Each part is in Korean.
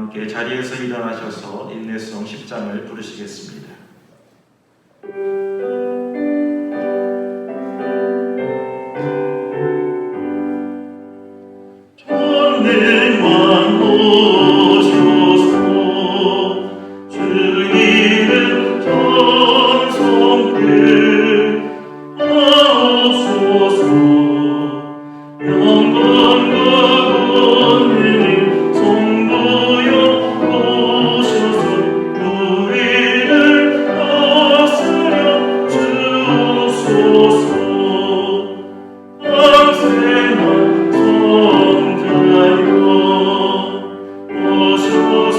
함께 자리에서 일어나셔서 인내송 10장을 부르시겠습니다. 전능한 왕 오소서 주 이름 찬송케 하옵소서. 영광과 권능 성부여 오셔서 우리를 다스려 주옵소서. 평생만 성자여 오셔서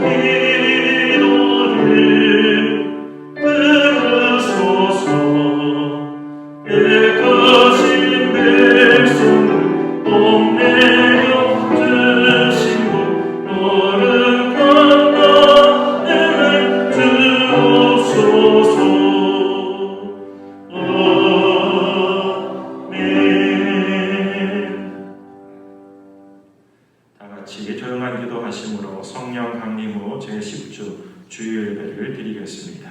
기도를 들으소서. 애가진 백성을 뽐내려 주시고 거룩한 나음을 주옵소서. 아멘. 다같이 조용한 기도하심으로 성령 강림 후 제10주 주일 예배를 드리겠습니다.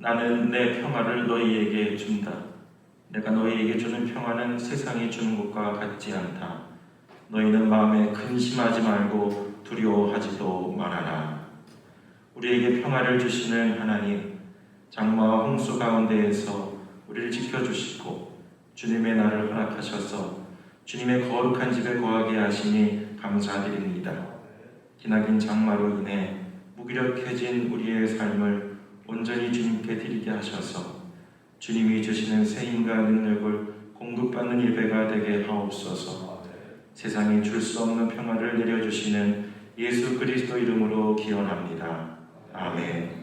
나는 내 평화를 너희에게 준다. 내가 너희에게 주는 평화는 세상이 주는 것과 같지 않다. 너희는 마음에 근심하지 말고 두려워하지도 말아라. 우리에게 평화를 주시는 하나님, 장마와 홍수 가운데에서 우리를 지켜주시고 주님의 날을 허락하셔서 주님의 거룩한 집에 거하게 하시니 감사드립니다. 기나긴 장마로 인해 무기력해진 우리의 삶을 온전히 주님께 드리게 하셔서 주님이 주시는 세임과 능력을 공급받는 예배가 되게 하옵소서. 세상이 줄 수 없는 평화를 내려주시는 예수 그리스도 이름으로 기원합니다. 아멘.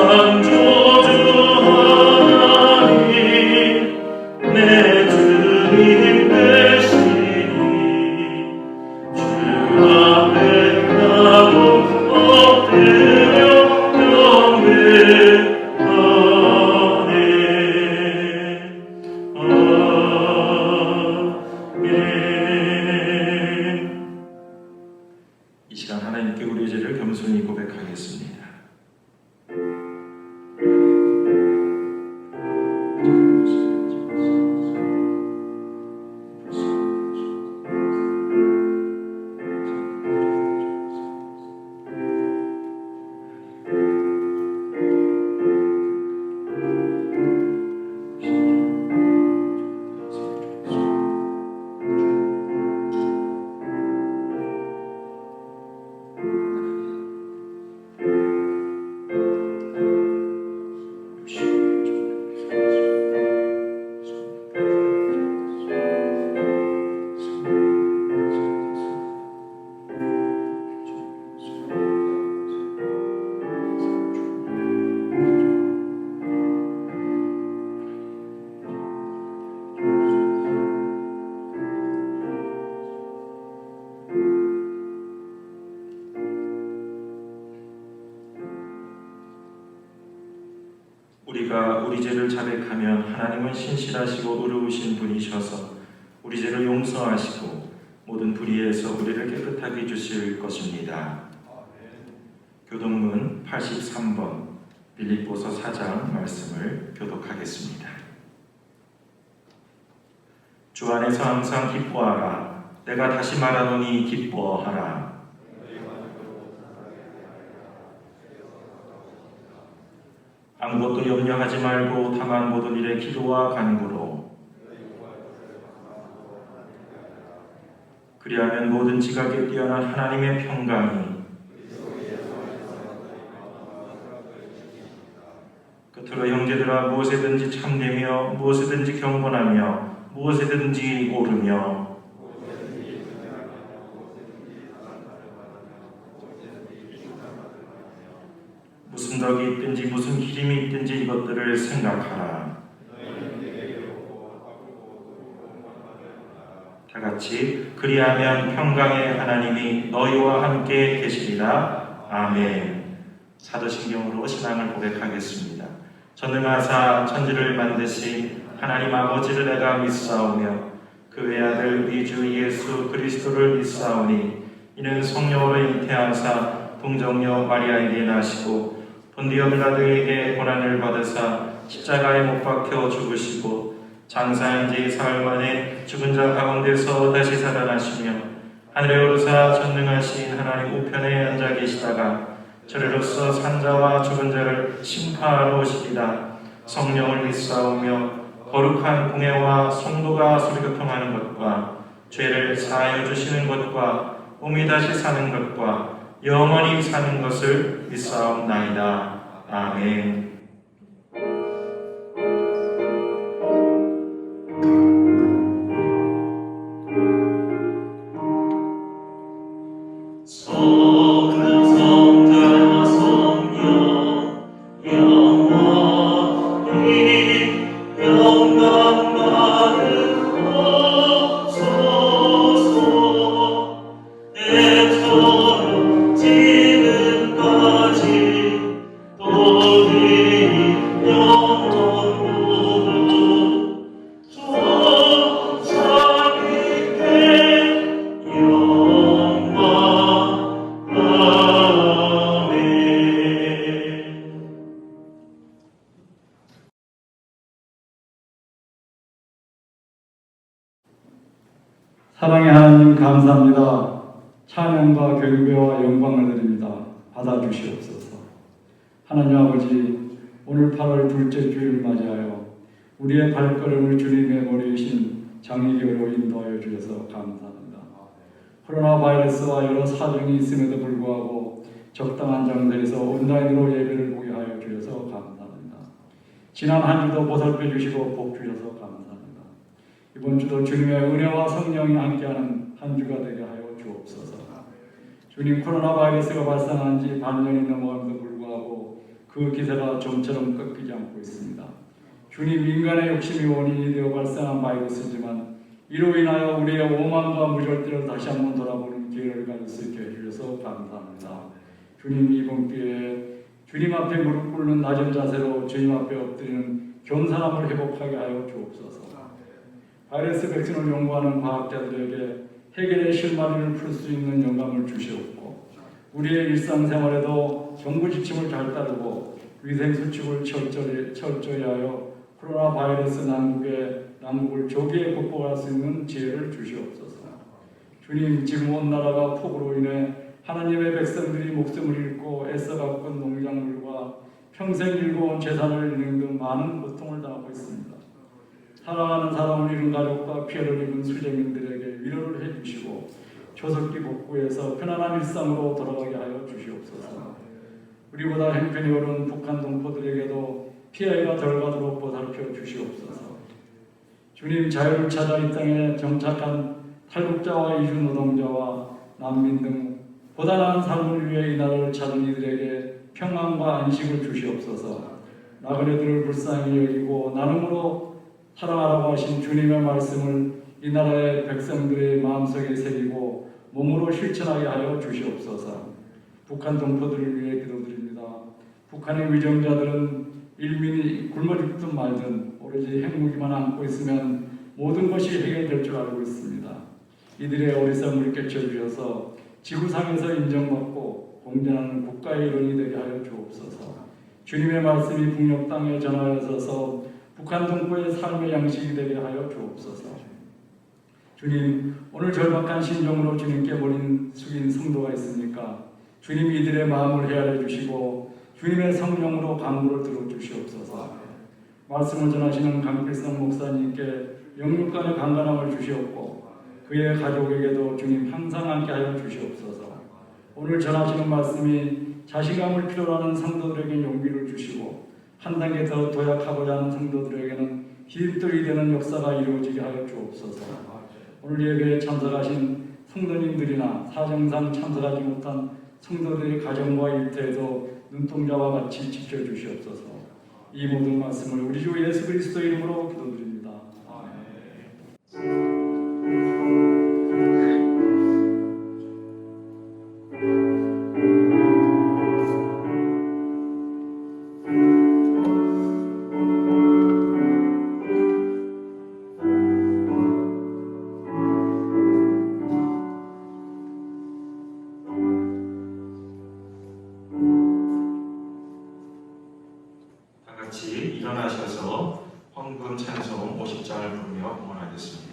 창조주 하나님 우리가 우리 죄를 자백하면 하나님은 신실하시고 의로우신 분이셔서 우리 죄를 용서하시고 모든 불의에서 우리를 깨끗하게 해주실 것입니다. 교독문 83번 빌립보서 4장 말씀을 교독하겠습니다. 주 안에서 항상 기뻐하라. 내가 다시 말하노니 기뻐하라. 아무것도 염려하지 말고 다만 모든 일에 기도와 간구로 그리하면 모든 지각에 뛰어난 하나님의 평강이 끝으로 형제들아 무엇에든지 참되며 무엇에든지 경건하며 무엇에든지 옳으며 무슨 덕이 있든지 무슨 기림이 있든지 이것들을 생각하라. 다같이 그리하면 평강의 하나님이 너희와 함께 계시리라. 아멘. 사도신경으로 신앙을 고백하겠습니다. 전능하사 천지를 만드신 하나님 아버지를 내가 믿사오며 그 외아들 우리 주 예수 그리스도를 믿사오니 이는 성령으로 잉태하사 동정녀 마리아에게 나시고 본디오 빌라도에게 고난을 받으사 십자가에 못 박혀 죽으시고 장사한 지 사흘 만에 죽은 자 가운데서 다시 살아나시며 하늘에 오르사 전능하신 하나님 우편에 앉아 계시다가 저리로서 산자와 죽은 자를 심판하러 오시리라. 성령을 믿사오며 거룩한 공회와 성도가 소리교통하는 것과 죄를 사하여 주시는 것과 몸이 다시 사는 것과 영원히 사는 것을 믿사옵나이다. 아멘. 사랑의 하나님 감사합니다. 찬양과 경배와 영광을 드립니다. 받아주시옵소서. 하나님 아버지, 오늘 8월 둘째 주일을 맞이하여 우리의 발걸음을 주님의 머리이신 장의교로 인도하여 주셔서 감사합니다. 코로나 바이러스와 여러 사정이 있음에도 불구하고 적당한 장소에서 온라인으로 예배를 보게 하여 주셔서 감사합니다. 지난 한 주도 보살펴 주시고 복 주셔서 감사합니다. 이번 주도 주님의 은혜와 성령이 함께하는 한 주가 되게 하여 주옵소서. 주님, 코로나 바이러스가 발생한 지 반년이 넘어감에도 불구하고 그 기세가 좀처럼 꺾이지 않고 있습니다. 주님, 인간의 욕심이 원인이 되어 발생한 바이러스지만 이로 인하여 우리의 오만과 무절대를 다시 한번 돌아보는 기회를 가질 수 있게 해주셔서 감사합니다. 주님, 이번 기회에 주님 앞에 무릎 꿇는 낮은 자세로 주님 앞에 엎드리는 겸손함을 회복하게 하여 주옵소서. 바이러스 백신을 연구하는 과학자들에게 해결의 실마리를 풀 수 있는 영감을 주시옵고 우리의 일상생활에도 정부 지침을 잘 따르고 위생수칙을 철저히 하여 코로나 바이러스 난국을 조기에 극복할 수 있는 지혜를 주시옵소서. 주님, 지금 온 나라가 폭우로 인해 하나님의 백성들이 목숨을 잃고 애써 가꾼 농작물과 평생 일궈온 재산을 잃는 등 많은 고통을 당하고 있습니다. 사랑하는 사람을 잃은 가족과 피해를 입은 수재민들에게 위로를 해주시고 조속히 복구해서 편안한 일상으로 돌아가게 하여 주시옵소서. 우리보다 형편이 어려운 북한 동포들에게도 피해가 덜 가도록 보살펴 주시옵소서. 주님, 자유를 찾아 이 땅에 정착한 탈북자와 이주 노동자와 난민 등 보다 나은 삶을 위해 이 나라를 찾은 이들에게 평안과 안식을 주시옵소서. 나그네들을 불쌍히 여기고 나눔으로 사랑하라고 하신 주님의 말씀을 이 나라의 백성들의 마음속에 새기고 몸으로 실천하게 하여 주시옵소서. 북한 동포들을 위해 기도드립니다. 북한의 위정자들은 일민이 굶어 죽든 말든 오로지 핵무기만 안고 있으면 모든 것이 해결될 줄 알고 있습니다. 이들의 어리석음을 깨쳐주셔서 지구상에서 인정받고 공존하는 국가의 일원이 되게 하여 주옵소서. 주님의 말씀이 북녘 땅에 전하여져서 북한 동포의 삶의 양식이 되게 하여 주옵소서. 주님, 오늘 절박한 심정으로 주님께 머리 숙인 성도가 있습니까? 주님 이들의 마음을 헤아려 주시고 주님의 성령으로 간구를 들어주시옵소서. 말씀을 전하시는 강필성 목사님께 영육간의 강건함을 주시옵고 그의 가족에게도 주님 항상 함께 하여 주시옵소서. 오늘 전하시는 말씀이 자신감을 필요로 하는 성도들에게 용기를 주시고 한 단계 더 도약하고자 하는 성도들에게는 힘들이 되는 역사가 이루어지게 하여 주옵소서. 오늘 예배에 참석하신 성도님들이나 사정상 참석하지 못한 성도들의 가정과 일터에도 눈동자와 같이 지켜주시옵소서. 이 모든 말씀을 우리 주 예수 그리스도 이름으로 기도드립니다. 아멘. 다 같이 일어나셔서 헌금 찬송 50장을 부르며 응원하겠습니다.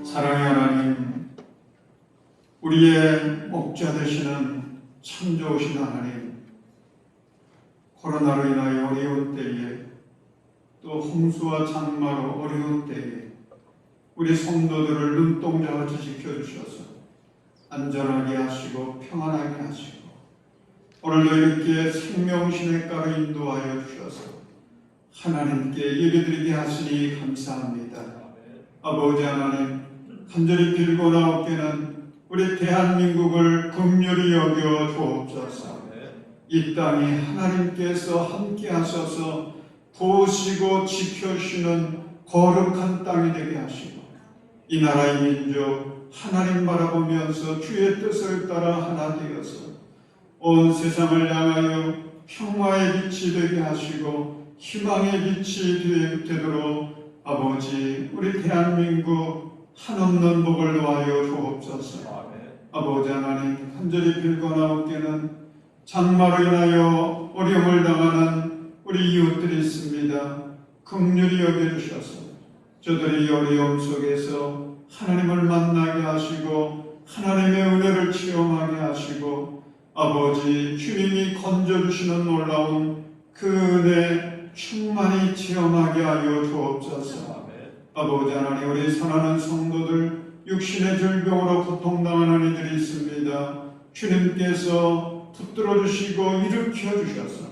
사랑의 하나님, 우리의 목자 되시는 참 좋으신 하나님, 코로나로 인하여 어려운 때에 또 홍수와 장마로 어려운 때에 우리 성도들을 눈동자같이 지켜주셔서 안전하게 하시고 평안하게 하시고 오늘도 이렇게 생명신의가로 인도하여 주셔서 하나님께 예배드리게 하시니 감사합니다. 아버지 하나님, 간절히 빌고 나옵게는 우리 대한민국을 긍휼히 여겨 주옵소서. 이 땅에 하나님께서 함께 하셔서 보시고 지켜주시는 거룩한 땅이 되게 하시고 이 나라의 민족 하나님 바라보면서 주의 뜻을 따라 하나 되어서 온 세상을 향하여 평화의 빛이 되게 하시고 희망의 빛이 되도록 아버지 우리 대한민국 한없는 복을 놓아여 주옵소서. 아버지 하나님, 간절히 빌고 나옵게는 장마로 인하여 어려움을 당하는 우리 이웃들이 있습니다. 긍휼히 여겨주셔서 저들이 어려움 속에서 하나님을 만나게 하시고 하나님의 은혜를 체험하게 하시고 아버지 주님이 건져주시는 놀라운 그 은혜 충만히 체험하게 하여 주옵소서. 아버지 하나님, 우리 사랑하는 성도들 육신의 질병으로 고통당하는 이들이 있습니다. 주님께서 붙들어 주시고 일으켜 주셔서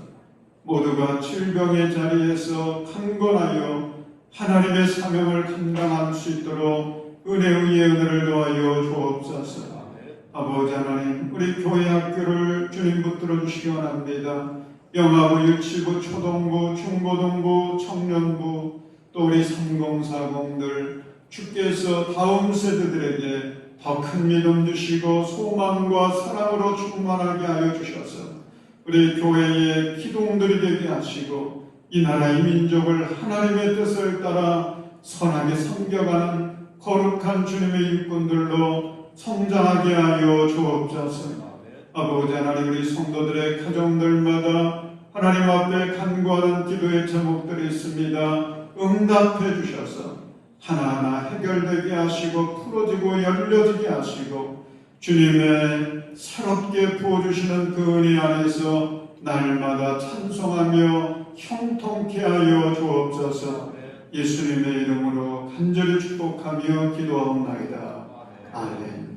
모두가 질병의 자리에서 강건하여 하나님의 사명을 감당할 수 있도록 은혜 위에 은혜를 더하여 주옵소서. 아버지 하나님, 우리 교회 학교를 주님 붙들어 주시기 원합니다. 영아부, 유치부, 초등부, 중고등부, 청년부 또 우리 3040들 주께서 다음 세대들에게 더 큰 믿음 주시고 소망과 사랑으로 충만하게 하여 주셔서 우리 교회의 기둥들이 되게 하시고 이 나라의 민족을 하나님의 뜻을 따라 선하게 섬겨가는 거룩한 주님의 일꾼들로 성장하게 하여 주옵소서. 아버지 하나님, 우리 성도들의 가정들마다 하나님 앞에 간구하는 기도의 제목들이 있습니다. 응답해 주셔서 하나하나 해결되게 하시고 풀어지고 열려지게 하시고 주님의 새롭게 부어주시는 그 은혜 안에서 날마다 찬송하며 형통케 하여 주옵소서. 예수님의 이름으로 간절히 축복하며 기도하옵나이다. 아멘.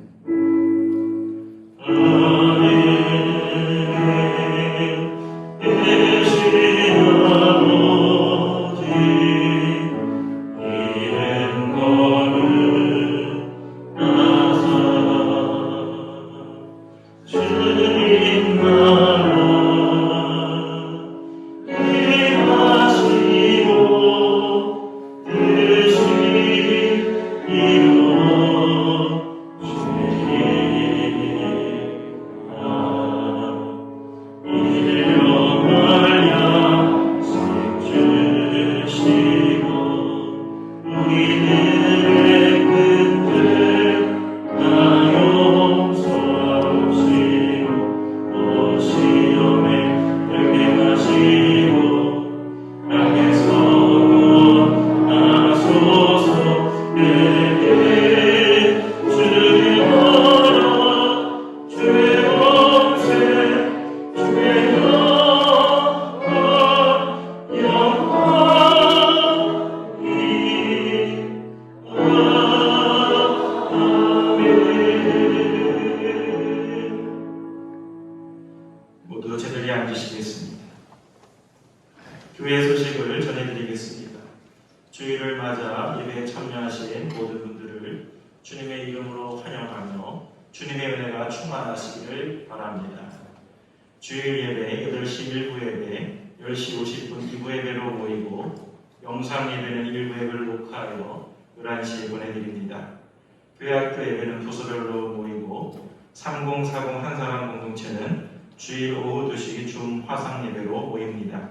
모두 제자리에 앉으시겠습니다. 교회 소식을 전해드리겠습니다. 주일을 맞아 예배에 참여하신 모든 분들을 주님의 이름으로 환영하며 주님의 은혜가 충만하시기를 바랍니다. 주일 예배 8시 1부 예배, 10시 50분 2부 예배로 모이고 영상 예배는 1부 예배를 녹화하여 11시에 보내드립니다. 교회학교 예배는 부서별로 모이고 3040 한사람 공동체는 주일 오후 2시 줌 화상 예배로 모입니다.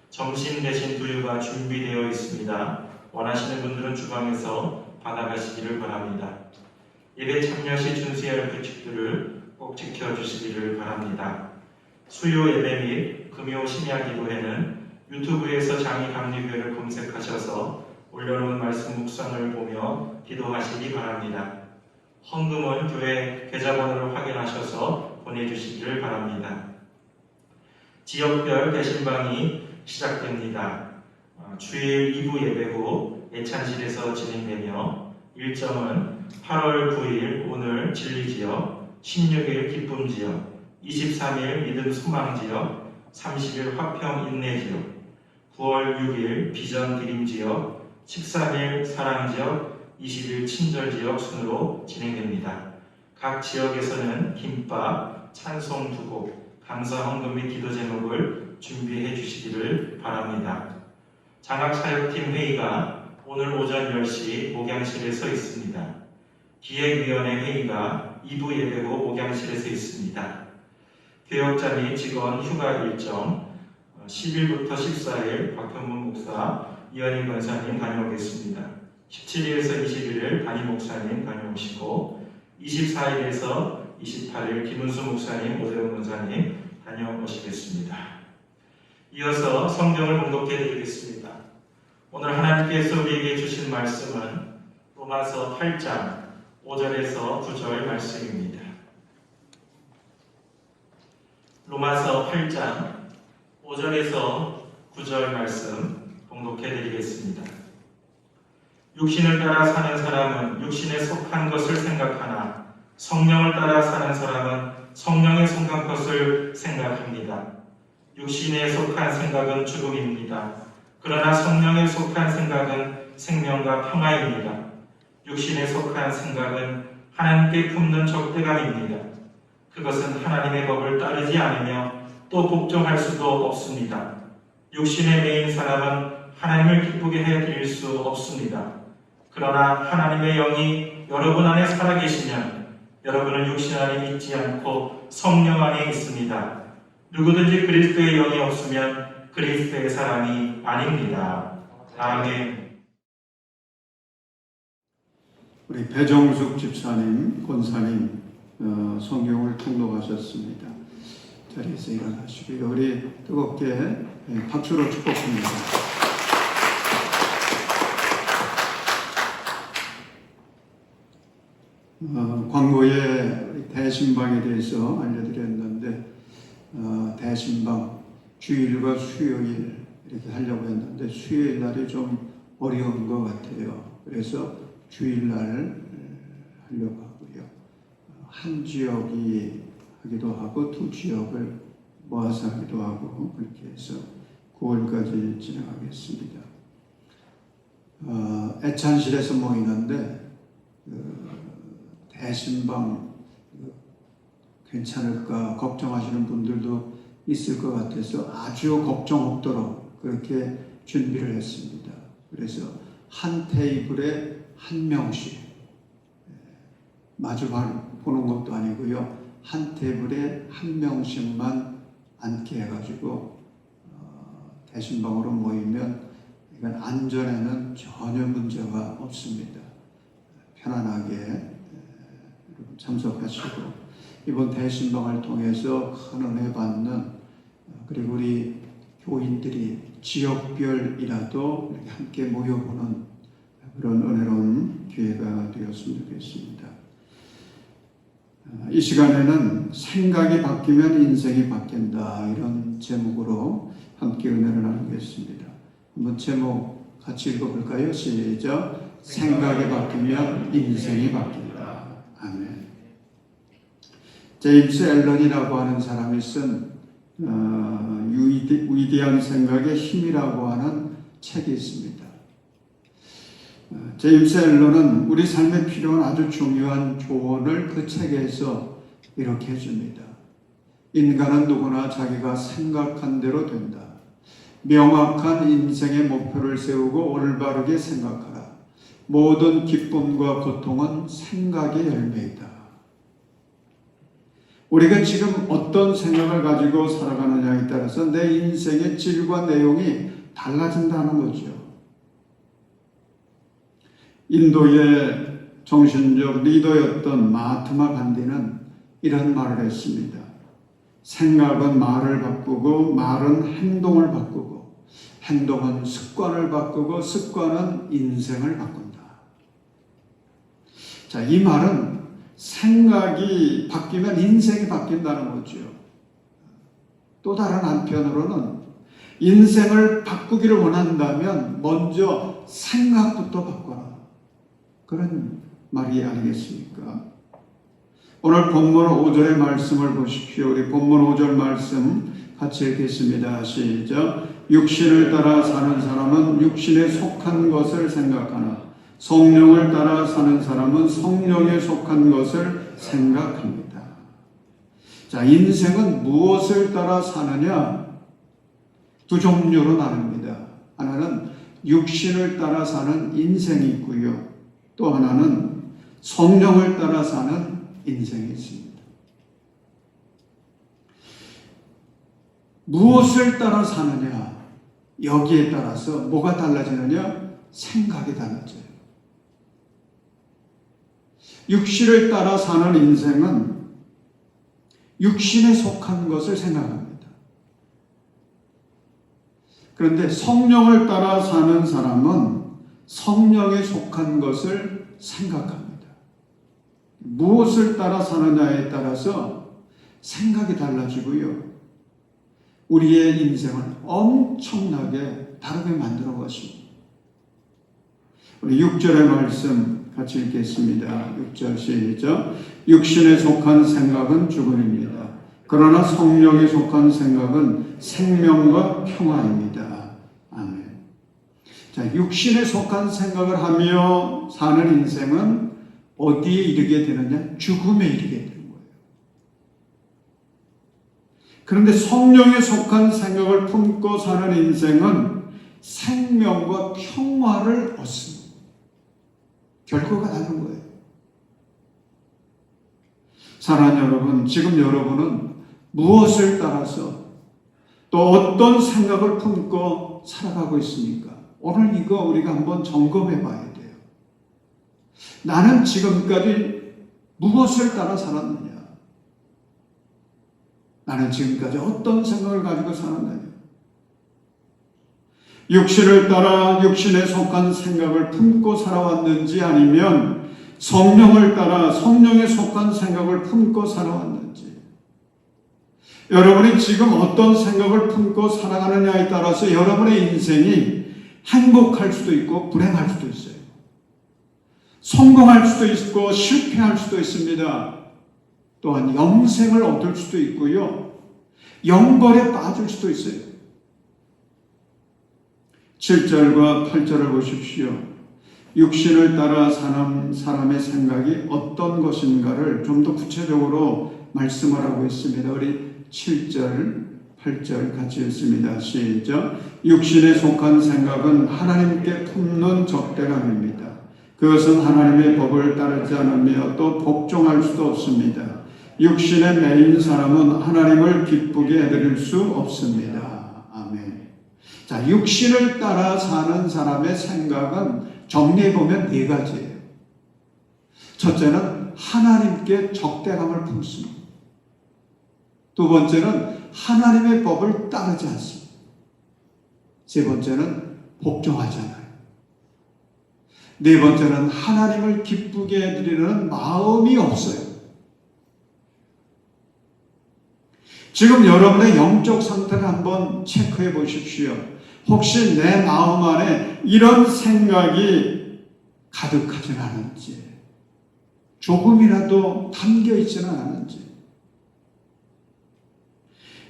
점심 대신 두유가 준비되어 있습니다. 원하시는 분들은 주방에서 받아가시기를 바랍니다. 예배 참여 시 준수해야 할 규칙들을 꼭 지켜주시기를 바랍니다. 수요 예배 및 금요 심야 기도회는 유튜브에서 장희감리교회를 검색하셔서 올려놓은 말씀 묵상을 보며 기도하시기 바랍니다. 헌금은 교회 계좌번호를 확인하셔서 보내주시기를 바랍니다. 지역별 대신방이 시작됩니다. 주일 2부 예배 후 예찬실에서 진행되며 일정은 8월 9일 오늘 진리지역, 16일 기쁨지역, 23일 믿음 소망지역, 30일 화평 인내지역, 9월 6일 비전 드림지역, 13일 사랑지역, 20일 친절지역 순으로 진행됩니다. 각 지역에서는 김밥, 찬송 2곡, 감사 헌금 및 기도 제목을 준비해 주시기를 바랍니다. 장학사역팀 회의가 오늘 오전 10시 목양실에서 있습니다. 기획위원회 회의가 2부 예배 후 목양실에서 있습니다. 교역자 및 직원 휴가 일정 10일부터 14일 박현문 목사, 이현희 권사님 다녀오겠습니다. 17일에서 21일 담임 목사님 다녀오시고 24일에서 28일 김은수 목사님, 오대훈 권사님 다녀오시겠습니다. 이어서 성경을 봉독해 드리겠습니다. 오늘 하나님께서 우리에게 주신 말씀은 로마서 8장 5절에서 9절 말씀입니다. 로마서 8장 5절에서 9절 말씀 봉독해 드리겠습니다. 육신을 따라 사는 사람은 육신에 속한 것을 생각하나 성령을 따라 사는 사람은 성령에 속한 것을 생각합니다. 육신에 속한 생각은 죽음입니다. 그러나 성령에 속한 생각은 생명과 평화입니다. 육신에 속한 생각은 하나님께 품는 적대감입니다. 그것은 하나님의 법을 따르지 않으며 또 복종할 수도 없습니다. 육신에 매인 사람은 하나님을 기쁘게 해드릴 수 없습니다. 그러나 하나님의 영이 여러분 안에 살아계시면 여러분은 육신 안에 있지 않고 성령 안에 있습니다. 누구든지 그리스도의 영이 없으면 그리스도의 사람이 아닙니다. 아멘. 우리 배정숙 집사님, 권사님 성경을 통독하셨습니다. 자리에서 일어나시고요. 우리 뜨겁게 박수로 축복합니다. 광고에 대신방에 대해서 알려드렸는데 대신방 주일과 수요일 이렇게 하려고 했는데 수요일 날이 좀 어려운 것 같아요. 그래서 주일날 하려고 하고요. 한 지역이 하기도 하고 두 지역을 모아서 하기도 하고 그렇게 해서 9월까지 진행하겠습니다. 애찬실에서 모이는데 대신방 괜찮을까 걱정하시는 분들도 있을 것 같아서 아주 걱정 없도록 그렇게 준비를 했습니다. 그래서 한 테이블에 한 명씩 마주 보는 것도 아니고요. 한 테이블에 한 명씩만 앉게 해가지고 대신방으로 모이면 이건 안전에는 전혀 문제가 없습니다. 편안하게 여러분 참석하시고 이번 대신방을 통해서 큰 은혜 받는 그리고 우리 교인들이 지역별이라도 이렇게 함께 모여보는 그런 은혜로운 기회가 되었으면 좋겠습니다. 이 시간에는 생각이 바뀌면 인생이 바뀐다 이런 제목으로 함께 은혜를 나누겠습니다. 한번 제목 같이 읽어볼까요? 시작. 생각이 바뀌면 인생이 바뀐다. 아멘. 제임스 앨런이라고 하는 사람이 쓴 위대한 생각의 힘이라고 하는 책이 있습니다. 제임스 앨런은 우리 삶에 필요한 아주 중요한 조언을 그 책에서 이렇게 해줍니다. 인간은 누구나 자기가 생각한 대로 된다. 명확한 인생의 목표를 세우고 올바르게 생각하라. 모든 기쁨과 고통은 생각의 열매이다. 우리가 지금 어떤 생각을 가지고 살아가느냐에 따라서 내 인생의 질과 내용이 달라진다는 거죠. 인도의 정신적 리더였던 마하트마 간디는 이런 말을 했습니다. 생각은 말을 바꾸고 말은 행동을 바꾸고 행동은 습관을 바꾸고 습관은 인생을 바꾼다. 자, 이 말은 생각이 바뀌면 인생이 바뀐다는 거죠. 또 다른 한편으로는 인생을 바꾸기를 원한다면 먼저 생각부터 바꿔라. 그런 말이 아니겠습니까? 오늘 본문 5절의 말씀을 보십시오. 우리 본문 5절 말씀 같이 읽겠습니다. 시작. 육신을 따라 사는 사람은 육신에 속한 것을 생각하나 성령을 따라 사는 사람은 성령에 속한 것을 생각합니다. 자, 인생은 무엇을 따라 사느냐? 두 종류로 나눕니다. 하나는 육신을 따라 사는 인생이 있고요. 또 하나는 성령을 따라 사는 인생이 있습니다. 무엇을 따라 사느냐? 여기에 따라서 뭐가 달라지느냐? 생각이 달라져요. 육신을 따라 사는 인생은 육신에 속한 것을 생각합니다. 그런데 성령을 따라 사는 사람은 성령에 속한 것을 생각합니다. 무엇을 따라 사느냐에 따라서 생각이 달라지고요. 우리의 인생을 엄청나게 다르게 만드는 것입니다. 우리 6절의 말씀 같이 읽겠습니다. 6절 시작. 육신에 속한 생각은 죽음입니다. 그러나 성령에 속한 생각은 생명과 평화입니다. 아멘. 자, 육신에 속한 생각을 하며 사는 인생은 어디에 이르게 되느냐? 죽음에 이르게 되는 거예요. 그런데 성령에 속한 생각을 품고 사는 인생은 생명과 평화를 얻습니다. 결과가 다른 거예요. 사랑하는 여러분, 지금 여러분은 무엇을 따라서 또 어떤 생각을 품고 살아가고 있습니까? 오늘 이거 우리가 한번 점검해 봐야 돼요. 나는 지금까지 무엇을 따라 살았느냐? 나는 지금까지 어떤 생각을 가지고 살았느냐? 육신을 따라 육신에 속한 생각을 품고 살아왔는지 아니면 성령을 따라 성령에 속한 생각을 품고 살아왔는지, 여러분이 지금 어떤 생각을 품고 살아가느냐에 따라서 여러분의 인생이 행복할 수도 있고 불행할 수도 있어요. 성공할 수도 있고 실패할 수도 있습니다. 또한 영생을 얻을 수도 있고요, 영벌에 빠질 수도 있어요. 7절과 8절을 보십시오. 육신을 따라 사는 사람의 생각이 어떤 것인가를 좀 더 구체적으로 말씀을 하고 있습니다. 우리 7절, 8절 같이 읽습니다. 시작. 육신에 속한 생각은 하나님께 품는 적대감입니다. 그것은 하나님의 법을 따르지 않으며 또 복종할 수도 없습니다. 육신에 매인 사람은 하나님을 기쁘게 해드릴 수 없습니다. 아멘. 자, 육신을 따라 사는 사람의 생각은 정리해보면 네 가지예요. 첫째는 하나님께 적대감을 품습니다. 두 번째는 하나님의 법을 따르지 않습니다. 세 번째는 복종하잖아요. 네 번째는 하나님을 기쁘게 해드리는 마음이 없어요. 지금 여러분의 영적 상태를 한번 체크해 보십시오. 혹시 내 마음 안에 이런 생각이 가득하진 않은지, 조금이라도 담겨 있지는 않은지.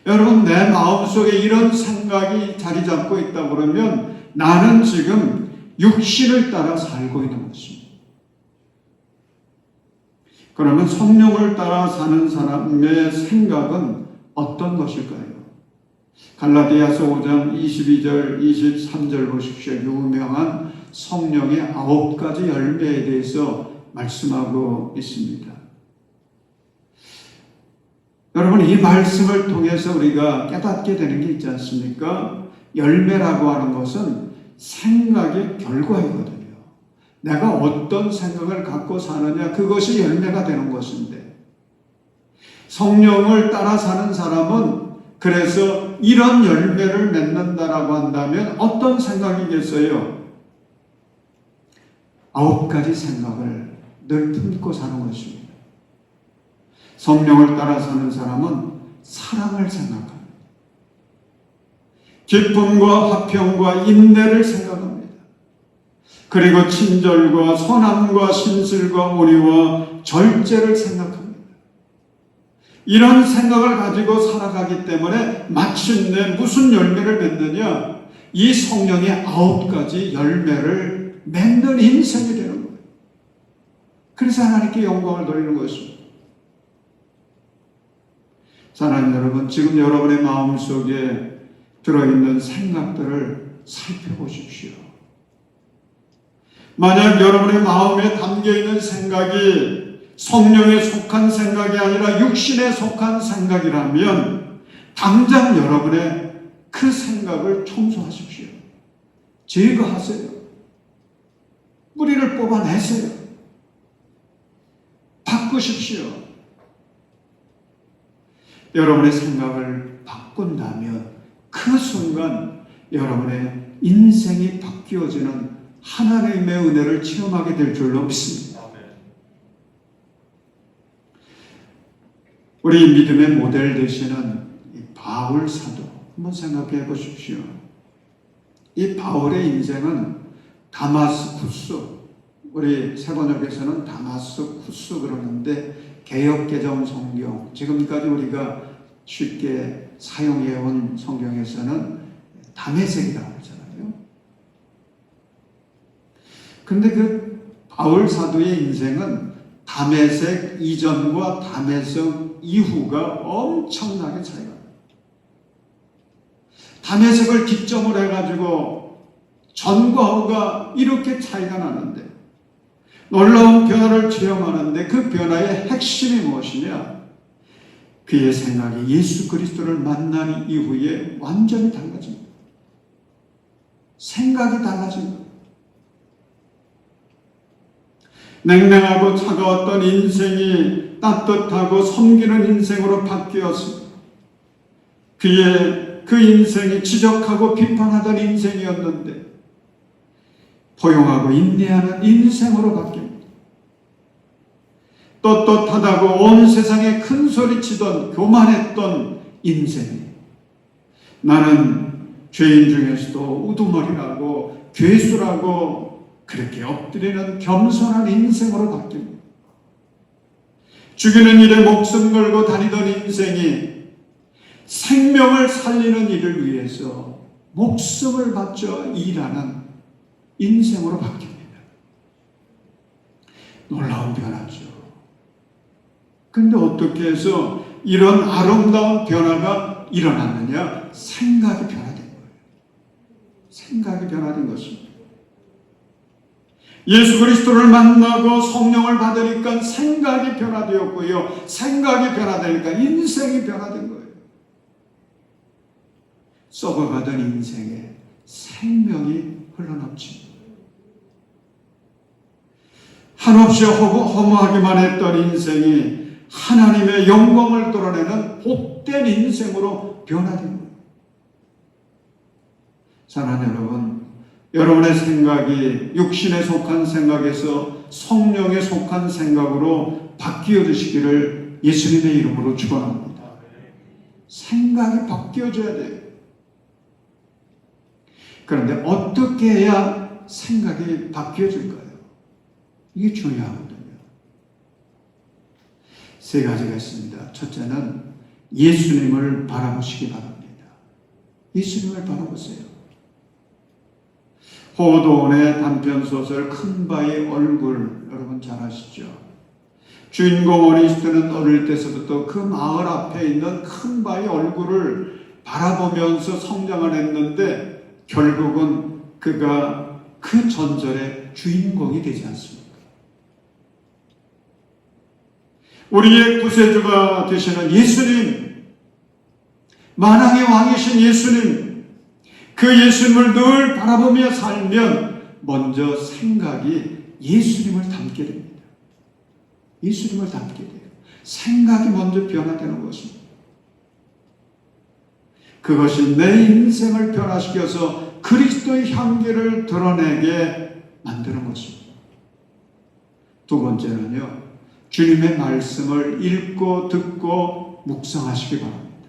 여러분, 내 마음속에 이런 생각이 자리 잡고 있다 그러면 나는 지금 육신을 따라 살고 있는 것입니다. 그러면 성령을 따라 사는 사람의 생각은 어떤 것일까요? 갈라디아서 5장 22절, 23절 보십시오. 유명한 성령의 9가지 열매에 대해서 말씀하고 있습니다. 여러분, 이 말씀을 통해서 우리가 깨닫게 되는 게 있지 않습니까? 열매라고 하는 것은 생각의 결과이거든요. 내가 어떤 생각을 갖고 사느냐, 그것이 열매가 되는 것인데, 성령을 따라 사는 사람은 그래서 이런 열매를 맺는다라고 한다면 어떤 생각이겠어요? 9가지 생각을 늘 품고 사는 것입니다. 성령을 따라 사는 사람은 사랑을 생각합니다. 기쁨과 화평과 인내를 생각합니다. 그리고 친절과 선함과 신실과 온유와 절제를 생각합니다. 이런 생각을 가지고 살아가기 때문에 마침내 무슨 열매를 맺느냐? 이 성령의 9가지 열매를 맺는 인생이 되는 거예요. 그래서 하나님께 영광을 돌리는 것입니다. 사랑하는 여러분, 지금 여러분의 마음속에 들어있는 생각들을 살펴보십시오. 만약 여러분의 마음에 담겨있는 생각이 성령에 속한 생각이 아니라 육신에 속한 생각이라면 당장 여러분의 그 생각을 청소하십시오. 제거하세요. 뿌리를 뽑아내세요. 바꾸십시오. 여러분의 생각을 바꾼다면 그 순간 여러분의 인생이 바뀌어지는 하나님의 은혜를 체험하게 될 줄로 믿습니다. 우리 믿음의 모델 되시는 이 바울 사도 한번 생각해 보십시오. 이 바울의 인생은 다마스쿠스, 우리 세번역에서는 다마스쿠스 그러는데 개역개정 성경, 지금까지 우리가 쉽게 사용해온 성경에서는 다메섹이라고 하잖아요. 그런데 그 바울 사도의 인생은 다메섹 이전과 다메섹 이후가 엄청나게 차이가 나요. 다메섹을 기점으로 해가지고 전과 후가 이렇게 차이가 나는데, 놀라운 변화를 체험하는데 그 변화의 핵심이 무엇이냐? 그의 생각이 예수 그리스도를 만난 이후에 완전히 달라집니다. 생각이 달라집니다. 냉랭하고 차가웠던 인생이 따뜻하고 섬기는 인생으로 바뀌었습니다. 그 인생이 지적하고 비판하던 인생이었는데 포용하고 인내하는 인생으로 바뀝니다. 떳떳하다고 온 세상에 큰 소리 치던 교만했던 인생이 나는 죄인 중에서도 우두머리라고 괴수라고 그렇게 엎드리는 겸손한 인생으로 바뀝니다. 죽이는 일에 목숨 걸고 다니던 인생이 생명을 살리는 일을 위해서 목숨을 바쳐 일하는 인생으로 바뀝니다. 놀라운 변화죠. 근데 어떻게 해서 이런 아름다운 변화가 일어났느냐? 생각이 변화된 거예요. 생각이 변화된 것입니다. 예수 그리스도를 만나고 성령을 받으니까 생각이 변화되었고요. 생각이 변화되니까 인생이 변화된 거예요. 썩어가던 인생에 생명이 흘러넘칩니다. 한없이 허무하기만 했던 인생이 하나님의 영광을 드러내는 복된 인생으로 변화된 거예요. 사랑하는 여러분, 여러분의 생각이 육신에 속한 생각에서 성령에 속한 생각으로 바뀌어지시기를 예수님의 이름으로 축원합니다. 생각이 바뀌어져야 돼요. 그런데 어떻게 해야 생각이 바뀌어질까요? 이게 중요하거든요. 세 가지가 있습니다. 첫째는 예수님을 바라보시기 바랍니다. 예수님을 바라보세요. 호도원의 단편소설 큰바의 얼굴 여러분 잘 아시죠? 주인공 오니스트는 어릴 때서부터 그 마을 앞에 있는 큰바의 얼굴을 바라보면서 성장을 했는데 결국은 그가 그 전설의 주인공이 되지 않습니까? 우리의 구세주가 되시는 예수님, 만왕의 왕이신 예수님, 그 예수님을 늘 바라보며 살면 먼저 생각이 예수님을 닮게 됩니다. 예수님을 닮게 돼요. 생각이 먼저 변화되는 것입니다. 그것이 내 인생을 변화시켜서 그리스도의 향기를 드러내게 만드는 것입니다. 두 번째는요, 주님의 말씀을 읽고 듣고 묵상하시기 바랍니다.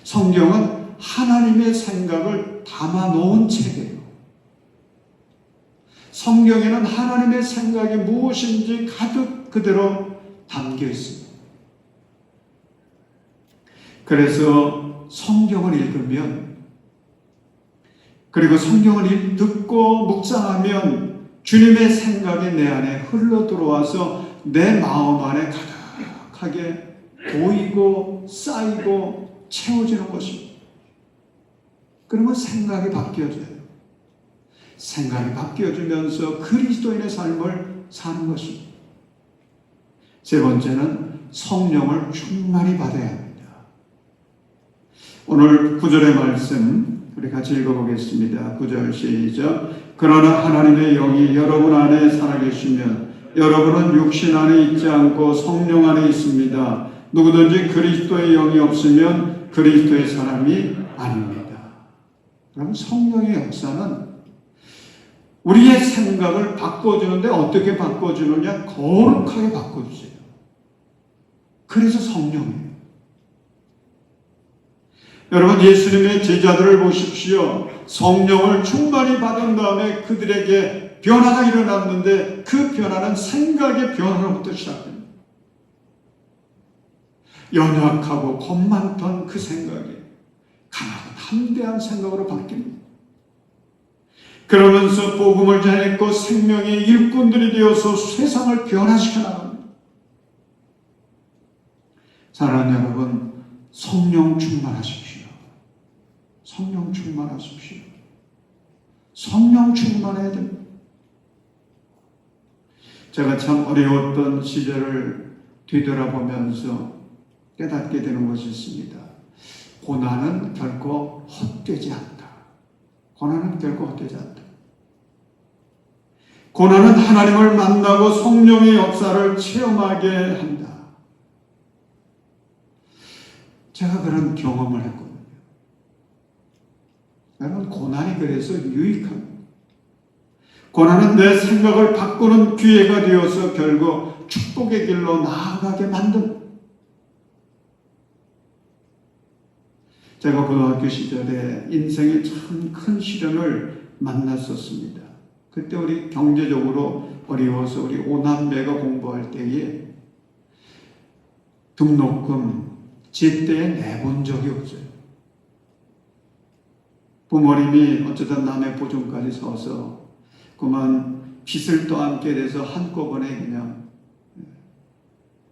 성경은 하나님의 생각을 담아놓은 책이에요. 성경에는 하나님의 생각이 무엇인지 가득 그대로 담겨 있습니다. 그래서 성경을 읽으면, 그리고 성경을 듣고 묵상하면 주님의 생각이 내 안에 흘러 들어와서 내 마음 안에 가득하게 보이고 쌓이고 채워지는 것입니다. 그러면 생각이 바뀌어져요. 생각이 바뀌어지면서 그리스도인의 삶을 사는 것입니다. 세 번째는 성령을 충만히 받아야 합니다. 오늘 9절의 말씀 우리 같이 읽어보겠습니다. 9절 시작. 그러나 하나님의 영이 여러분 안에 살아계시면 여러분은 육신 안에 있지 않고 성령 안에 있습니다. 누구든지 그리스도의 영이 없으면 그리스도의 사람이 아닙니다. 그럼 성령의 역사는 우리의 생각을 바꿔주는데 어떻게 바꿔주느냐? 거룩하게 바꿔주세요. 그래서 성령이에요. 여러분, 예수님의 제자들을 보십시오. 성령을 충만히 받은 다음에 그들에게 변화가 일어났는데 그 변화는 생각의 변화로부터 시작됩니다. 연약하고 겁 많던 그 생각이 강하고 담대한 생각으로 바뀝니다. 그러면서 복음을 전했고 생명의 일꾼들이 되어서 세상을 변화시켜 나갑니다. 사랑하는 여러분, 성령 충만하십시오. 성령 충만하십시오. 성령 충만해야 됩니다. 제가 참 어려웠던 시절을 뒤돌아보면서 깨닫게 되는 것이 있습니다. 고난은 결코 헛되지 않다. 고난은 결코 헛되지 않다. 고난은 하나님을 만나고 성령의 역사를 체험하게 한다. 제가 그런 경험을 했거든요. 여러분, 고난이 그래서 유익합니다. 고난은 내 생각을 바꾸는 기회가 되어서 결국 축복의 길로 나아가게 만든. 제가 고등학교 시절에 인생의 참 큰 시련을 만났었습니다. 그때 우리 경제적으로 어려워서 우리 오남매가 공부할 때에 등록금 제때에 내본 적이 없어요. 부모님이 어쩌다 남의 보증까지 서서 그만 빚을 또 안게 돼서 한꺼번에 그냥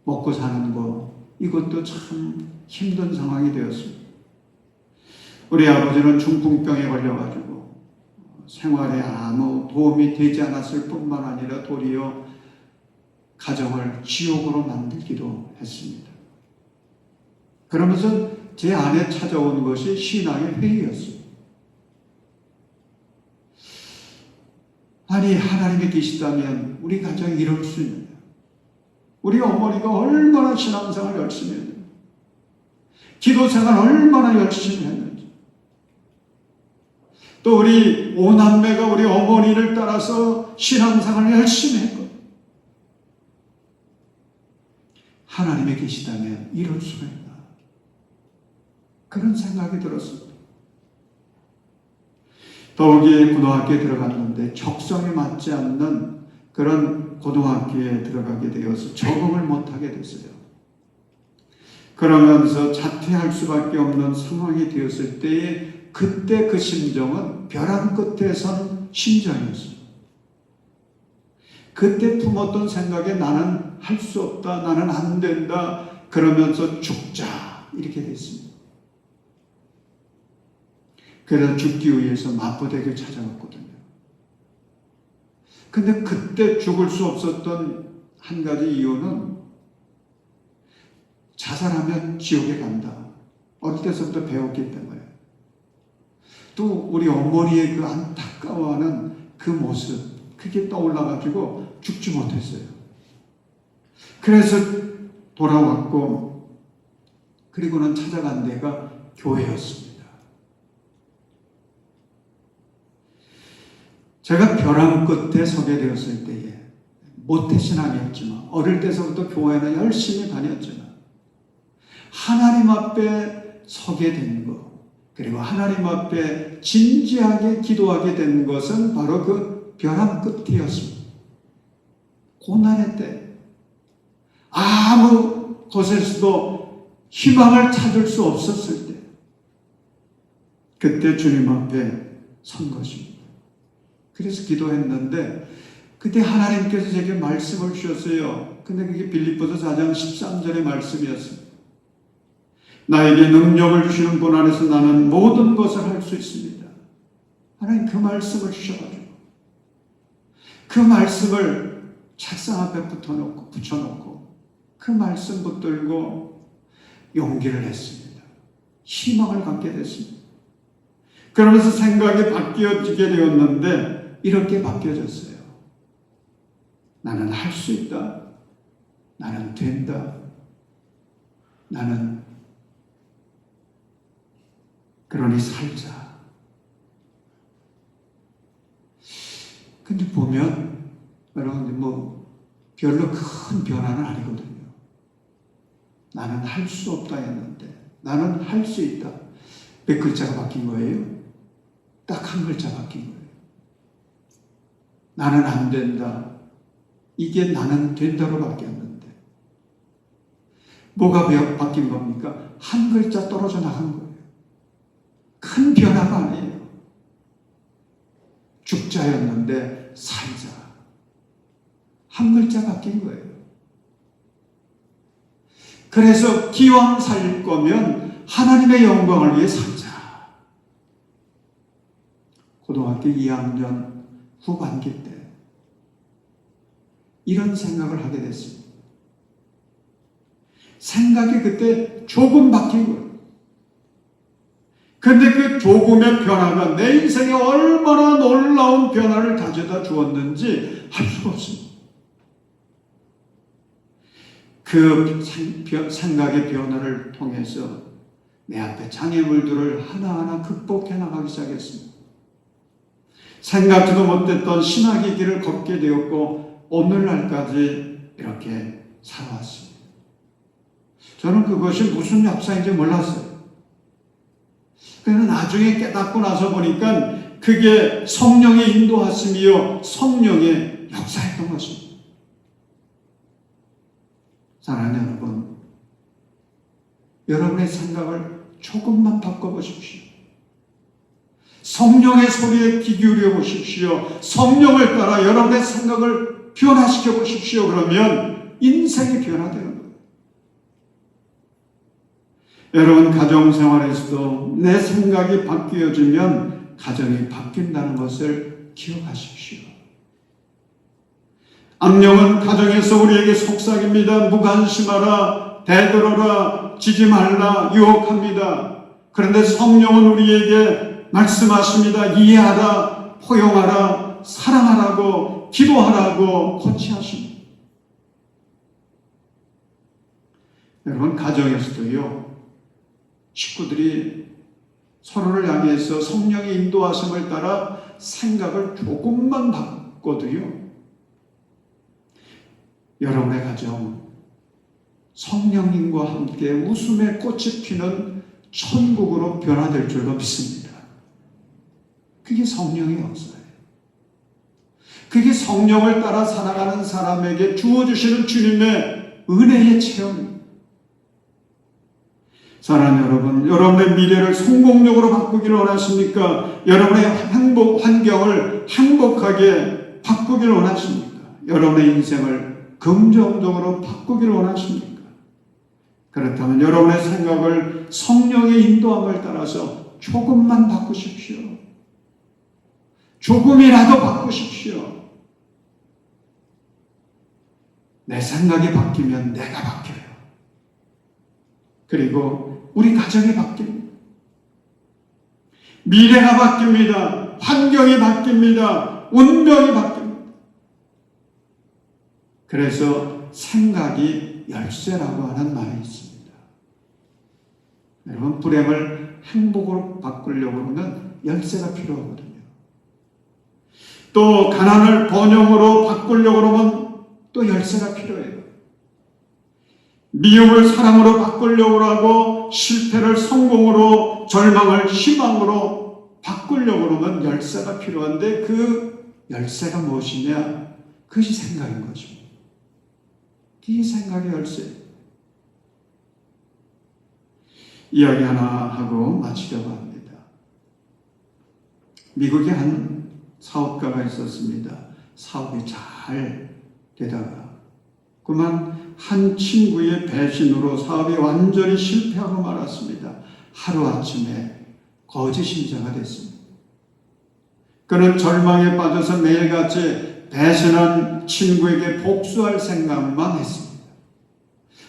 먹고 사는 거, 이것도 참 힘든 상황이 되었습니다. 우리 아버지는 중풍병에 걸려가지고 생활에 아무 도움이 되지 않았을 뿐만 아니라 도리어 가정을 지옥으로 만들기도 했습니다. 그러면서 제 안에 찾아온 것이 신앙의 회의였습니다. 아니, 하나님이 계시다면 우리 가정이 이럴 수 있느냐? 우리 어머니가 얼마나 신앙생활 열심히 했는지, 기도생활 얼마나 열심히 했는지, 또 우리 오남매가 우리 어머니를 따라서 신앙생활을 열심히 했거든요. 하나님이 계시다면 이럴 수가 있나? 그런 생각이 들었습니다. 더욱이 고등학교에 들어갔는데 적성에 맞지 않는 그런 고등학교에 들어가게 되어서 적응을 못하게 됐어요. 그러면서 자퇴할 수밖에 없는 상황이 되었을 때에 그때 그 심정은 벼랑 끝에 선 심정이었어요. 그때 품었던 생각에 나는 할 수 없다, 나는 안 된다, 그러면서 죽자, 이렇게 됐습니다. 그래서 죽기 위해서 마포대교를 찾아갔거든요. 근데 그때 죽을 수 없었던 한 가지 이유는 자살하면 지옥에 간다. 어릴 때서부터 배웠기 때문에. 또 우리 어머니의 그 안타까워하는 그 모습, 그게 떠올라가지고 죽지 못했어요. 그래서 돌아왔고, 그리고는 찾아간 데가 교회였습니다. 제가 벼랑 끝에 서게 되었을 때에 모태신앙이었지만, 어릴 때서부터 교회는 열심히 다녔지만, 하나님 앞에 서게 된 것, 그리고 하나님 앞에 진지하게 기도하게 된 것은 바로 그 벼랑 끝이었습니다. 고난의 때, 아무 곳에서도 희망을 찾을 수 없었을 때, 그때 주님 앞에 선 것입니다. 그래서 기도했는데 그때 하나님께서 제게 말씀을 주셨어요. 근데 그게 빌립보서 4장 13절의 말씀이었습니다. 나에게 능력을 주시는 분 안에서 나는 모든 것을 할 수 있습니다. 하나님 그 말씀을 주셔가지고 그 말씀을 책상 앞에 붙여놓고 그 말씀 붙들고 용기를 냈습니다. 희망을 갖게 됐습니다. 그러면서 생각이 바뀌어지게 되었는데 이렇게 바뀌어졌어요. 나는 할 수 있다. 나는 된다. 나는 그러니 살자. 근데 보면 여러분 별로 큰 변화는 아니거든요. 나는 할 수 없다 했는데 나는 할 수 있다. 몇 글자가 바뀐 거예요? 딱 한 글자 바뀐 거예요. 나는 안 된다. 이게 나는 된다로 바뀌었는데 뭐가 바뀐 겁니까? 한 글자 떨어져 나간 거예요. 큰 변화가 아니에요. 죽자였는데 살자. 한 글자 바뀐 거예요. 그래서 기왕 살 거면 하나님의 영광을 위해 살자. 고등학교 2학년 후반기 때 이런 생각을 하게 됐습니다. 생각이 그때 조금 바뀐 거예요. 근데 그 조금의 변화가 내 인생에 얼마나 놀라운 변화를 가져다 주었는지 할 수가 없습니다. 그 생각의 변화를 통해서 내 앞에 장애물들을 하나하나 극복해 나가기 시작했습니다. 생각지도 못했던 신학의 길을 걷게 되었고 오늘날까지 이렇게 살아왔습니다. 저는 그것이 무슨 역사인지 몰랐어요. 그래서 나중에 깨닫고 나서 보니까 그게 성령의 인도하심이요 성령의 역사였던 것입니다. 사랑하는 여러분, 여러분의 생각을 조금만 바꿔보십시오. 성령의 소리에 귀 기울여 보십시오. 성령을 따라 여러분의 생각을 변화시켜 보십시오. 그러면 인생이 변화되는 거예요. 여러분 가정생활에서도 내 생각이 바뀌어지면 가정이 바뀐다는 것을 기억하십시오. 악령은 가정에서 우리에게 속삭입니다. 무관심하라, 대들어라, 지지 말라, 유혹합니다. 그런데 성령은 우리에게 말씀하십니다. 이해하라, 포용하라, 사랑하라고, 기도하라고 코치하십니다. 여러분 가정에서도요, 식구들이 서로를 향해서 성령의 인도하심을 따라 생각을 조금만 바꿔도요, 여러분의 가정 성령님과 함께 웃음의 꽃이 피는 천국으로 변화될 줄로 믿습니다. 그게 성령의 역사예요. 그게 성령을 따라 살아가는 사람에게 주어주시는 주님의 은혜의 체험입니다. 사랑하는 여러분, 여러분의 미래를 성공적으로 바꾸기를 원하십니까? 여러분의 환경을 행복하게 바꾸기를 원하십니까? 여러분의 인생을 긍정적으로 바꾸기를 원하십니까? 그렇다면 여러분의 생각을 성령의 인도함을 따라서 조금만 바꾸십시오. 조금이라도 바꾸십시오. 내 생각이 바뀌면 내가 바뀌어요. 그리고 우리 가정이 바뀝니다. 미래가 바뀝니다. 환경이 바뀝니다. 운명이 바뀝니다. 그래서 생각이 열쇠라고 하는 말이 있습니다. 여러분, 불행을 행복으로 바꾸려고 하면 열쇠가 필요하거든요. 또 가난을 번영으로 바꾸려고 하면 또 열쇠가 필요해요. 미움을 사랑으로 바꾸려고 하고 실패를 성공으로, 절망을 희망으로 바꾸려고 하면 열쇠가 필요한데 그 열쇠가 무엇이냐? 그것이 생각인 거죠. 이 생각의 열쇠. 이야기 하나 하고 마치려고 합니다. 미국에 한 사업가가 있었습니다. 사업이 잘 되다가 그만 한 친구의 배신으로 사업이 완전히 실패하고 말았습니다. 하루아침에 거짓 신자가 됐습니다. 그는 절망에 빠져서 매일같이 배신한 친구에게 복수할 생각만 했습니다.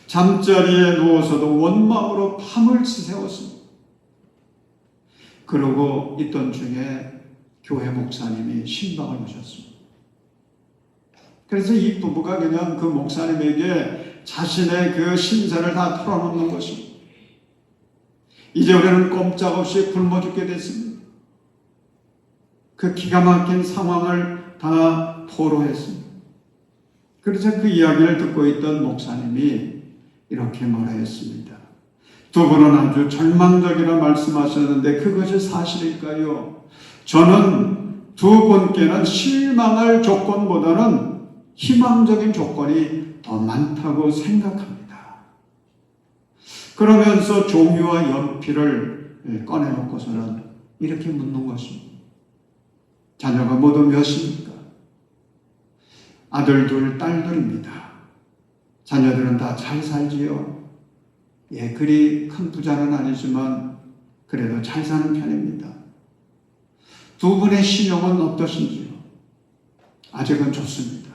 잠자리에 누워서도 원망으로 밤을 새웠습니다. 그러고 있던 중에 교회 목사님이 신방을 오셨습니다. 그래서 이 부부가 그냥 그 목사님에게 자신의 그 신세를 다 털어놓는 것입니다. 이제 우리는 꼼짝없이 굶어 죽게 됐습니다. 그 기가 막힌 상황을 다 토로했습니다. 그래서 그 이야기를 듣고 있던 목사님이 이렇게 말했습니다. 두 분은 아주 절망적이라 말씀하셨는데 그것이 사실일까요? 저는 두 분께는 실망할 조건보다는 희망적인 조건이 더 많다고 생각합니다. 그러면서 종이와 연필을 꺼내놓고서는 이렇게 묻는 것입니다. 자녀가 모두 몇입니까? 아들 둘, 딸 둘입니다. 자녀들은 다 잘 살지요? 예, 그리 큰 부자는 아니지만 그래도 잘 사는 편입니다. 두 분의 신용은 어떠신지요? 아직은 좋습니다.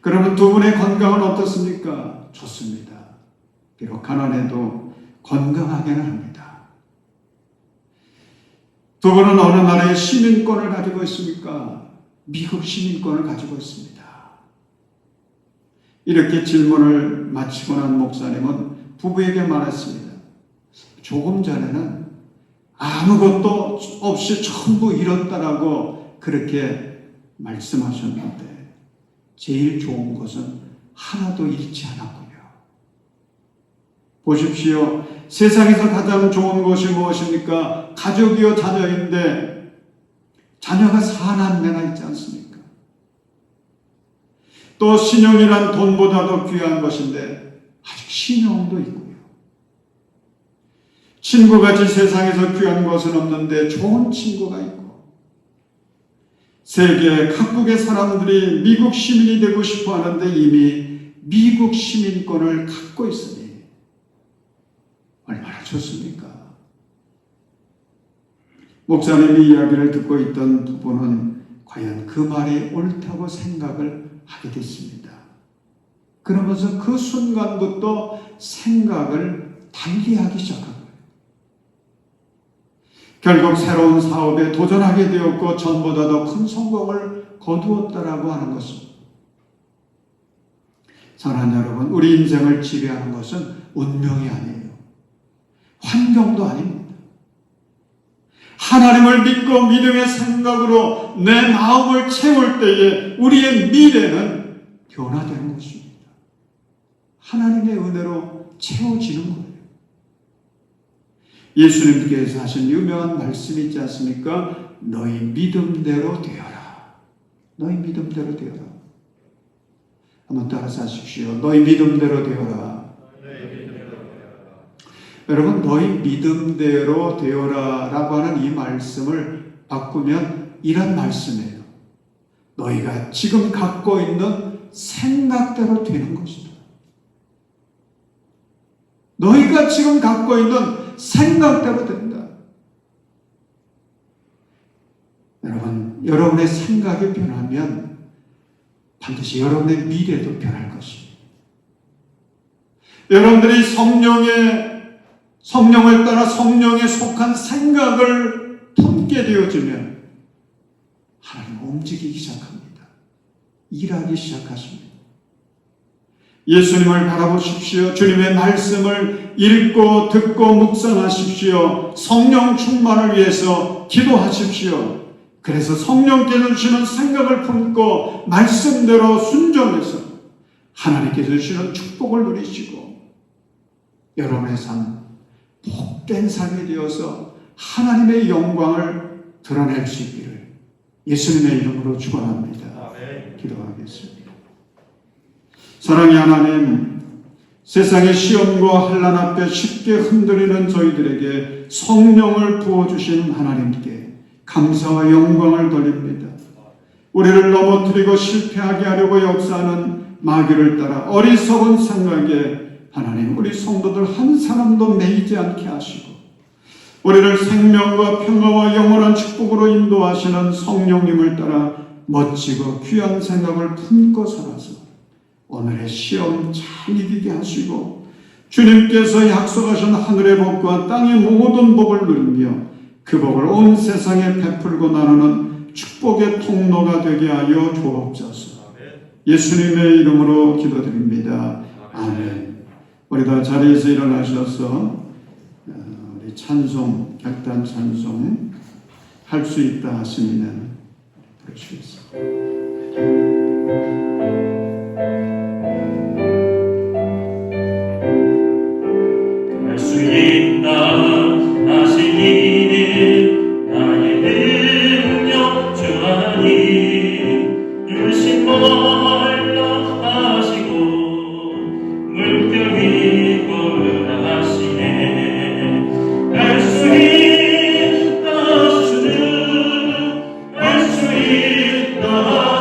그러면 두 분의 건강은 어떻습니까? 좋습니다. 비록 가난해도 건강하게는 합니다. 두 분은 어느 나라의 시민권을 가지고 있습니까? 미국 시민권을 가지고 있습니다. 이렇게 질문을 마치고 난 목사님은 부부에게 말했습니다. 조금 전에는 아무것도 없이 전부 잃었다라고 그렇게 말씀하셨는데 제일 좋은 것은 하나도 잃지 않았군요. 보십시오. 세상에서 가장 좋은 것이 무엇입니까? 가족이요 자녀인데 자녀가 4남매나 있지 않습니까? 또 신용이란 돈보다도 귀한 것인데 아직 신용도 있고요. 친구같이 세상에서 귀한 것은 없는데 좋은 친구가 있고, 세계 각국의 사람들이 미국 시민이 되고 싶어 하는데 이미 미국 시민권을 갖고 있으니 얼마나 좋습니까? 목사님이 이야기를 듣고 있던 부부는 과연 그 말이 옳다고 생각을 하게 됐습니다. 그러면서 그 순간부터 생각을 달리하기 시작한 거예요. 결국 새로운 사업에 도전하게 되었고 전보다 더 큰 성공을 거두었다라고 하는 것은, 사랑하는 여러분, 우리 인생을 지배하는 것은 운명이 아니에요. 환경도 아닙니다. 하나님을 믿고 믿음의 생각으로 내 마음을 채울 때에 우리의 미래는 변화되는 것입니다. 하나님의 은혜로 채워지는 거예요. 예수님께서 하신 유명한 말씀이 있지 않습니까? 너희 믿음대로 되어라. 너희 믿음대로 되어라. 한번 따라서 하십시오. 너희 믿음대로 되어라. 여러분, 너희 믿음대로 되어라 라고 하는 이 말씀을 바꾸면 이런 말씀이에요. 너희가 지금 갖고 있는 생각대로 되는 것이다. 너희가 지금 갖고 있는 생각대로 된다. 여러분, 여러분의 생각이 변하면 반드시 여러분의 미래도 변할 것입니다. 여러분들이 성령을 따라 성령에 속한 생각을 품게 되어지면 하나님 움직이기 시작합니다. 일하기 시작하십니다. 예수님을 바라보십시오. 주님의 말씀을 읽고 듣고 묵상하십시오. 성령 충만을 위해서 기도하십시오. 그래서 성령께서 주시는 생각을 품고 말씀대로 순종해서 하나님께서 주시는 축복을 누리시고 여러분의 삶, 복된 삶이 되어서 하나님의 영광을 드러낼 수 있기를 예수님의 이름으로 축원합니다. 기도하겠습니다. 사랑의 하나님, 세상의 시험과 환난 앞에 쉽게 흔들리는 저희들에게 성령을 부어주신 하나님께 감사와 영광을 돌립니다. 우리를 넘어뜨리고 실패하게 하려고 역사하는 마귀를 따라 어리석은 생각에 하나님, 우리 성도들 한 사람도 매이지 않게 하시고 우리를 생명과 평화와 영원한 축복으로 인도하시는 성령님을 따라 멋지고 귀한 생각을 품고 살아서 오늘의 시험 잘 이기게 하시고 주님께서 약속하신 하늘의 복과 땅의 모든 복을 누리며 그 복을 온 세상에 베풀고 나누는 축복의 통로가 되게 하여 주옵소서. 예수님의 이름으로 기도드립니다. 아멘. 우리 다 자리에서 일어나셔서 우리 찬송, 객단 찬송 할 수 있다 하시면 부르시겠습니다. 할 수 있다 하시니 나의 능력 주 하나님 주신 멀러 하시고 물결 이끌어 하시네. 할 수 있다 주는 할 수 있다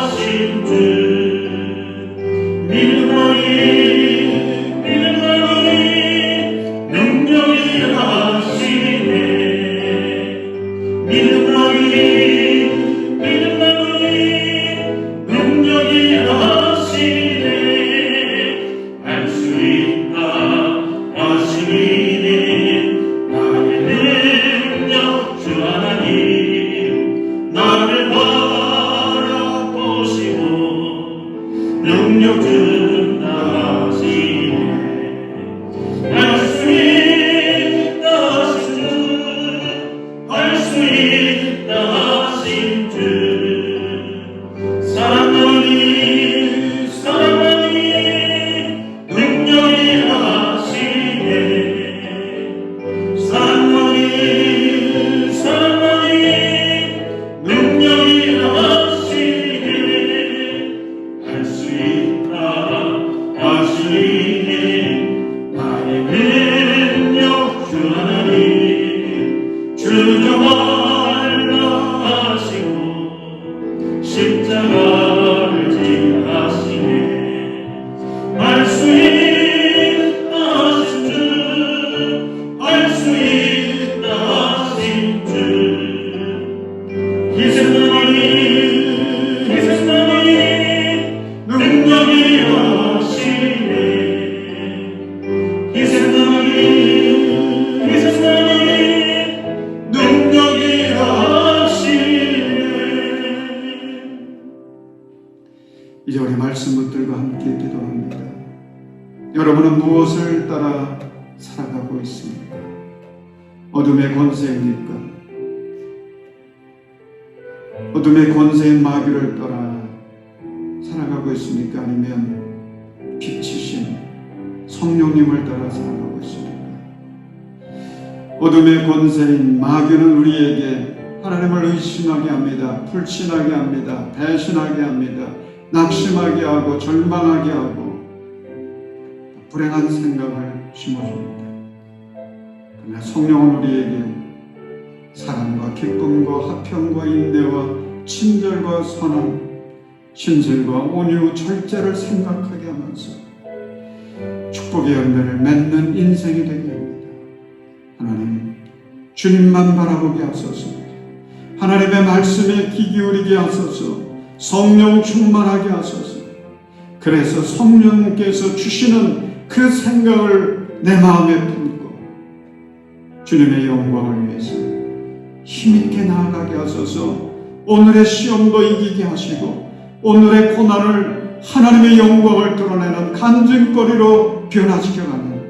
하시니 나의 능력 주 하나님 주저말라 하시고 십자가를 지하시네 알 수 있다 하신 주 알 수 있다 하신 주 희생하니 능력이 하시네 희생하니 능력이 하시네. 이제 우리 말씀 붙들과 함께 기도합니다. 여러분은 무엇을 따라 살아가고 있습니까? 어둠의 권세입니까? 어둠의 권세인 마귀를 따라 살아가고 있습니까? 아니면 빛이신 성령님을 따라 살아가고 있습니까? 어둠의 권세인 마귀는 우리에게 하나님을 의심하게 합니다. 불신하게 합니다. 배신하게 합니다. 낙심하게 하고 절망하게 하고 불행한 생각을 심어줍니다. 그러나 성령은 우리에게 사랑과 기쁨과 화평과 인내와 친절과 선한 신실과 온유 절제를 생각하게 하면서 축복의 열매를 맺는 인생이 되게 합니다. 하나님 주님만 바라보게 하소서. 하나님의 말씀에 귀 기울이게 하소서. 성령 충만하게 하소서. 그래서 성령께서 주시는 그 생각을 내 마음에 품고 주님의 영광을 위해서 힘있게 나아가게 하소서. 오늘의 시험도 이기게 하시고 오늘의 고난을 하나님의 영광을 드러내는 간증거리로 변화시켜가는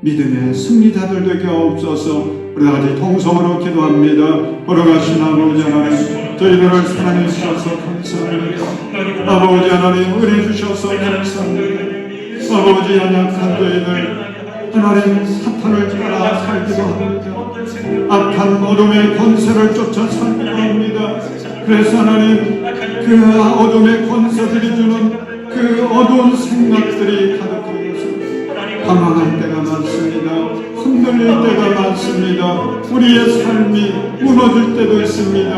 믿음의 승리자들 되게 하옵소서. 우리 같이 통성으로 기도합니다. 걸어가신 아버지 하나님, 저희들을 사랑해 주셔서 감사합니다. 아버지 하나님, 은혜 주셔서 감사합니다. 아버지 연약한 저희들 하나님 사탄을 따라 살기도 합니다. 악한 어둠의 권세를 쫓아 살기도 합니다. 그래서 하나님 그 어둠의 권세들이 주는 그 어두운 생각들이 가득하여서 방황할 때가 많습니다. 흔들릴 때가 많습니다. 우리의 삶이 무너질 때도 있습니다.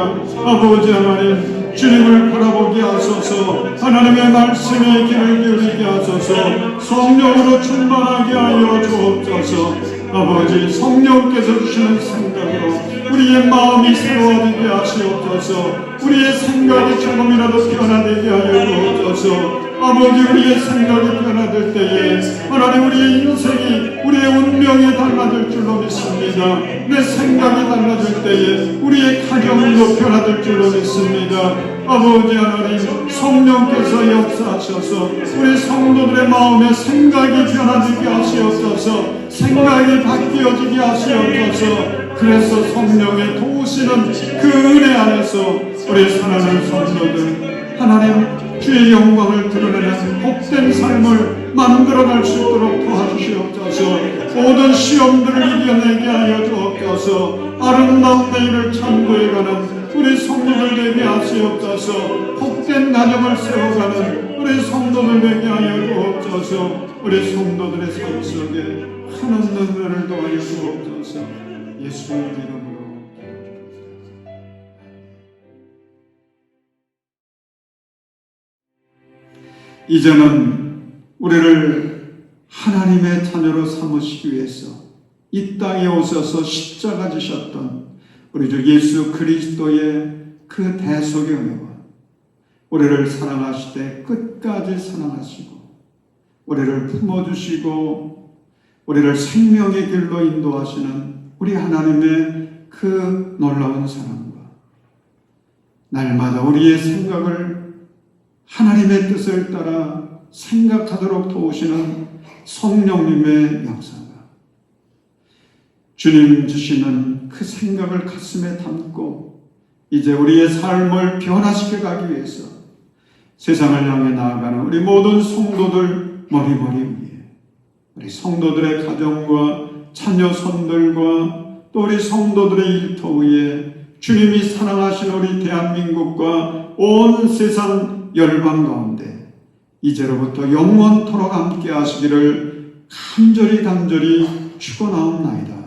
아버지 하나님 주님을 바라보게 하소서. 하나님의 말씀에 귀를 기울이게 하소서. 성령으로 충만하게 하여 주옵소서. 아버지 성령께서 주시는 생각으로 우리의 마음이 새로워지게 하시옵소서. 우리의 생각이 조금이라도 변화되게 하여 주옵소서. 아버지 우리의 생각이 변화될 때에 하나님 우리의 인생이 우리의 운명이 달라질 줄로 믿습니다. 내 생각이 달라질 때에 우리의 가정도 변화될 줄로 믿습니다. 아버지 하나님 성령께서 역사하셔서 우리 성도들의 마음에 생각이 변화되게 하시옵소서. 생각이 바뀌어지게 하시옵소서. 그래서 성령의 도우시는 그 은혜 안에서 우리 사랑하는 성도들 하나님 주의 영광을 드러내는 복된 삶을 만들어갈 수 있도록 도와주시옵소서. 모든 시험들을 이겨내게 하여 주옵소서. 아름다운 내일을 창조해가는 우리 성도들 되게 하시옵소서. 복된 가정을 세워가는 우리 성도들 되게 하여 주옵소서. 우리 성도들의 삶 속에 하나님의 은혜를 도와여 주옵소서. 예수의 이름으로 이제는 우리를 하나님의 자녀로 삼으시기 위해서 이 땅에 오셔서 십자가 지셨던 우리 주 예수 그리스도의 그 대속의 은혜와 우리를 사랑하시되 끝까지 사랑하시고 우리를 품어주시고 우리를 생명의 길로 인도하시는 우리 하나님의 그 놀라운 사랑과 날마다 우리의 생각을 하나님의 뜻을 따라 생각하도록 도우시는 성령님의 역사가 주님 주시는 그 생각을 가슴에 담고 이제 우리의 삶을 변화시켜 가기 위해서 세상을 향해 나아가는 우리 모든 성도들 머리머리 위에 우리 성도들의 가정과 자녀 손들과 또 우리 성도들의 일터 위에 주님이 사랑하신 우리 대한민국과 온 세상 열방 가운데 이제로부터 영원토록 함께 하시기를 간절히 축원하옵나이다.